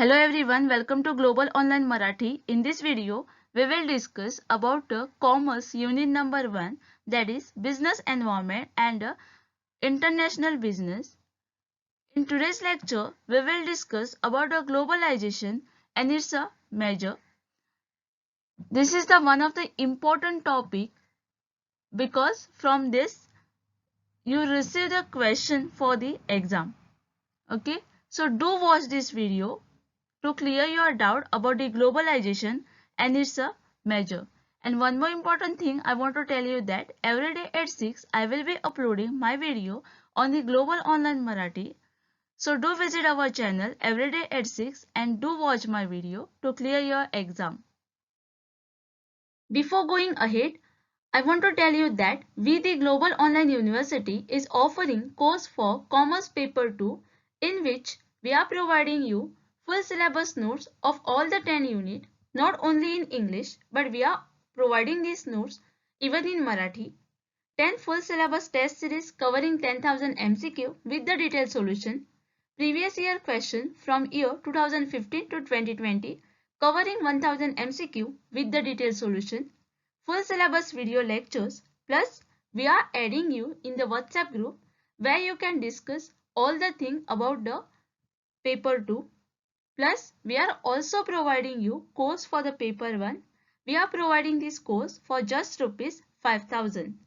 Hello everyone, welcome to Global Online Marathi. In this video, we will discuss about commerce unit number 1, that is business environment and international business. In today's lecture, we will discuss about globalization and its measure. This is the one of the important topic because from this you receive the question for the exam. Okay, so do watch this video to clear your doubt about the globalization and its measure. And one more important thing I want to tell you that every day at 6 I will be uploading my video on the Global Online Marathi. So do visit our channel every day at 6 and do watch my video to clear your exam. Before going ahead, I want to tell you that we the Global Online University is offering course for Commerce Paper 2 in which we are providing you full syllabus notes of all the 10 units, not only in English but we are providing these notes even in Marathi. 10 full syllabus test series covering 10,000 MCQ with the detailed solution. Previous year question from year 2015 to 2020 covering 1000 MCQ with the detailed solution. Full syllabus video lectures plus we are adding you in the WhatsApp group where you can discuss all the thing about the paper 2. Plus we are also providing you course for the paper 1. We are providing this course for just rupees 5000.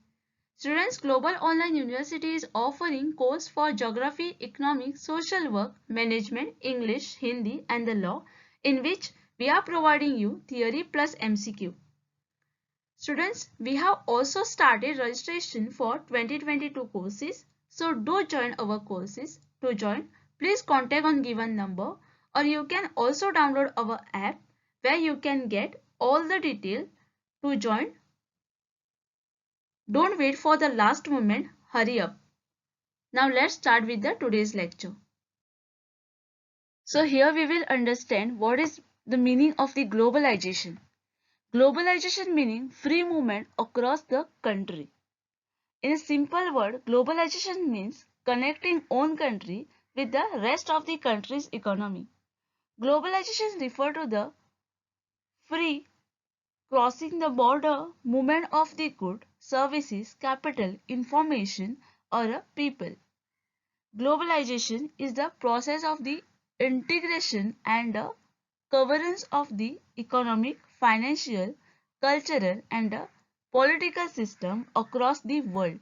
Students, Global Online University is offering course for Geography, Economics, Social Work, Management, English, Hindi and the Law in which we are providing you theory plus MCQ. Students, we have also started registration for 2022 courses. So do join our courses. To join, please contact on given number or you can also download our app where you can get all the detail to join. Don't wait for the last moment, hurry up. Now let's start with the today's lecture. So here we will understand what is the meaning of the globalization. Globalization meaning free movement across the country. In a simple word, globalization means connecting one country with the rest of the country's economy. Globalization refers to the free crossing the border movement of the goods, services, capital, information or people. Globalization is the process of the integration and governance of the economic, financial, cultural and political system across the world.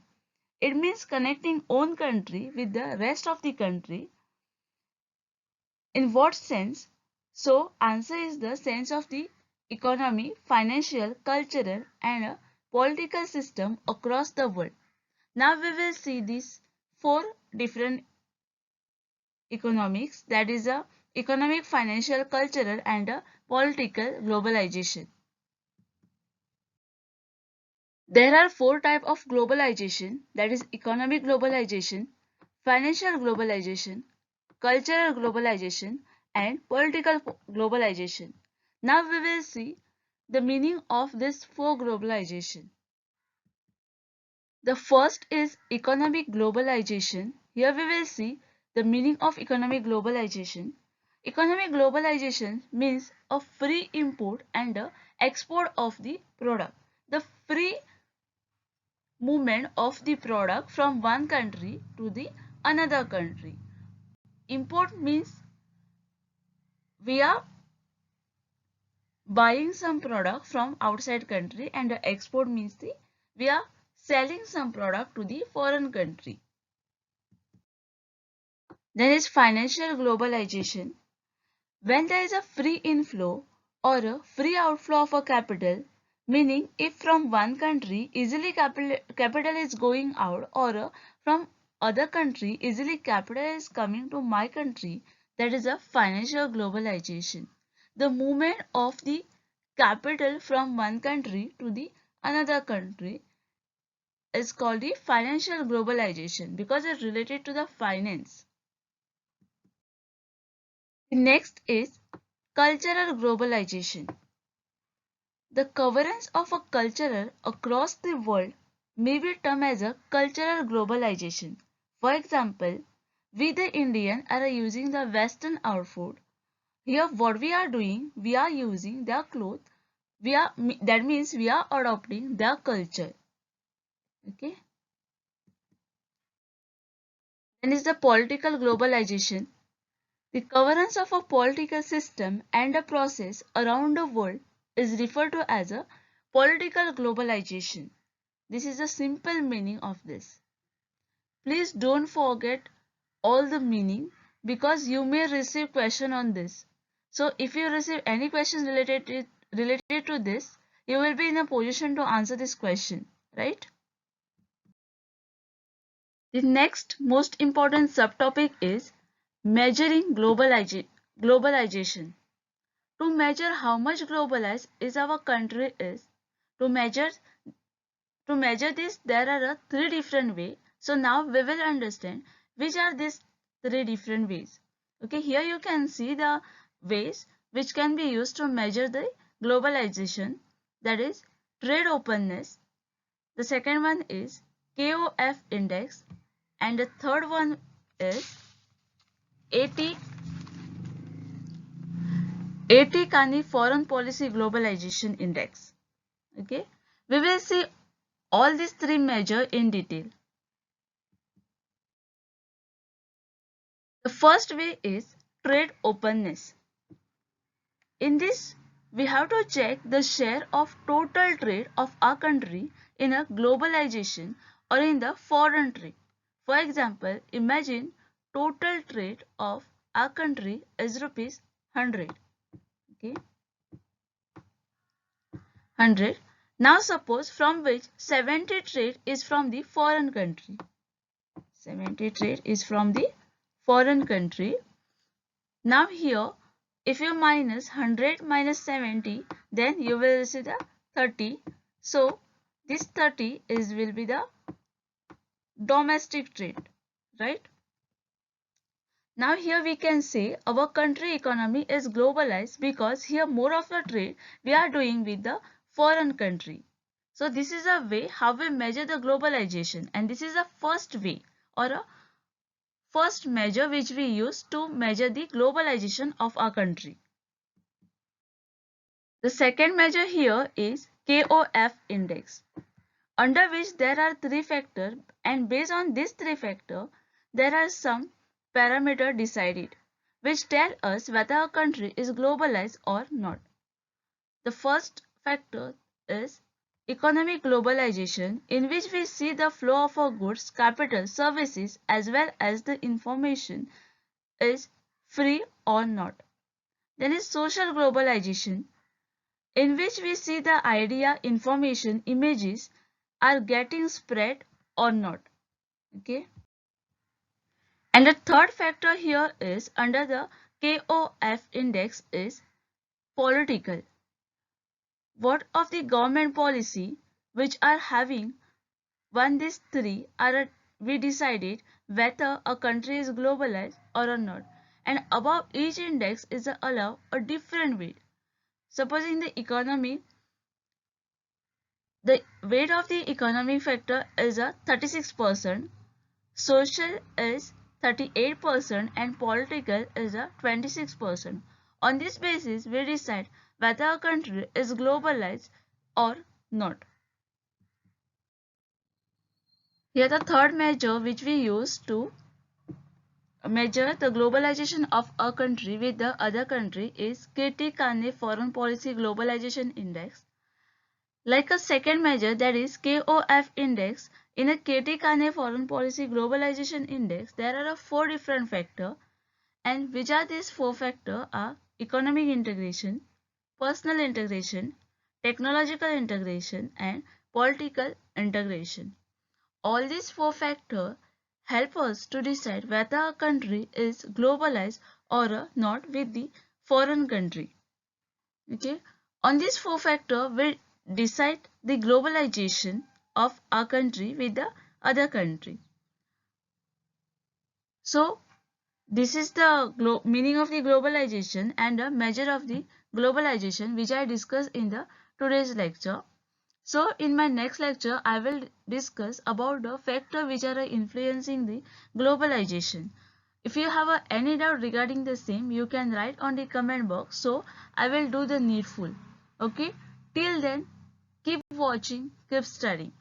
It means connecting one country with the rest of the country. In what sense? So, answer is the sense of the economy, financial, cultural and political system across the world. Now we will see these four different economics, that is a economic, financial, cultural and a political globalization. There are four types of globalization, that is economic globalization, financial globalization, cultural globalization and political globalization. Now we will see the meaning of this four globalization. The first is economic globalization. Here we will see the meaning of economic globalization. Economic globalization means a free import and export of the product. The free movement of the product from one country to the another country. Import means we are buying some product from outside country and export means we are selling some product to the foreign country. Then is financial globalization. When there is a free inflow or a free outflow of a capital, meaning if from one country easily capital is going out or from other country easily capital is coming to my country, that is a financial globalization. The movement of the capital from one country to the another country is called the financial globalization because it's related to the finance. The next is cultural globalization. The coverance of a culture across the world may be termed as a cultural globalization. For example, we the Indian are using the Western outfit Here what we are doing, we are using their clothes. That means we are adopting their culture. Okay. Then is the political globalization. The governance of a political system and a process around the world is referred to as a political globalization. This is the simple meaning of this. Please don't forget all the meaning because you may receive question on this. So if you receive any questions related to this, you will be in a position to answer this question, right? The next most important subtopic is measuring globalization. To measure how much globalized is our country is, to measure to measure this there are three different ways. So now we will understand which are these three different ways. Okay, here you can see the ways which can be used to measure the globalization, that is trade openness. The second one is KOF index, and the third one is AT Kani Foreign Policy Globalization Index. Okay, we will see all these three measures in detail. The first way is trade openness. In this, we have to check the share of total trade of our country in a globalization or in the foreign trade. For example, imagine total trade of our country is rupees 100. Okay, 100. Now suppose from which 70 trade is from the foreign country. 70 trade is from the foreign country. Now here, if you minus 100 minus 70, then you will receive the 30. So this 30 will be the domestic trade, right? Now here we can say our country economy is globalized because here more of the trade we are doing with the foreign country. So this is a way how we measure the globalization, and this is the first way or a first measure which we use to measure the globalization of our country. The second measure here is KOF index, under which there are three factors, and based on these three factors, there are some parameters decided which tell us whether a country is globalized or not. The first factor is economic globalization, in which we see the flow of our goods, capital, services as well as the information is free or not. Then is social globalization, in which we see the idea, information, images are getting spread or not. Okay. And the third factor here is under the KOF index is political. What of the government policy which are having one these three are we decided whether a country is globalized or not. And above each index is allow a different weight. Supposing the economy, the weight of the economic factor is a 36%, social is 38%, and political is a 26%. On this basis, we decide whether a country is globalized or not. Here the third measure which we use to measure the globalization of a country with the other country is Kirti-Kane Foreign Policy Globalization Index. Like a second measure, that is KOF index, in a Kirti-Kane Foreign Policy Globalization Index, there are four different factors, and which are these four factors are economic integration, personal integration, technological integration, and political integration. All these four factors help us to decide whether a country is globalized or not with the foreign country. Okay, on these four factors we decide the globalization of our country with the other country. So this is the meaning of the globalization and the measure of the globalization which I discussed in the today's lecture. So in my next lecture I will discuss about the factors which are influencing the globalization. If you have any doubt regarding the same, you can write on the comment box, so I will do the needful. Okay, till then, keep watching, keep studying.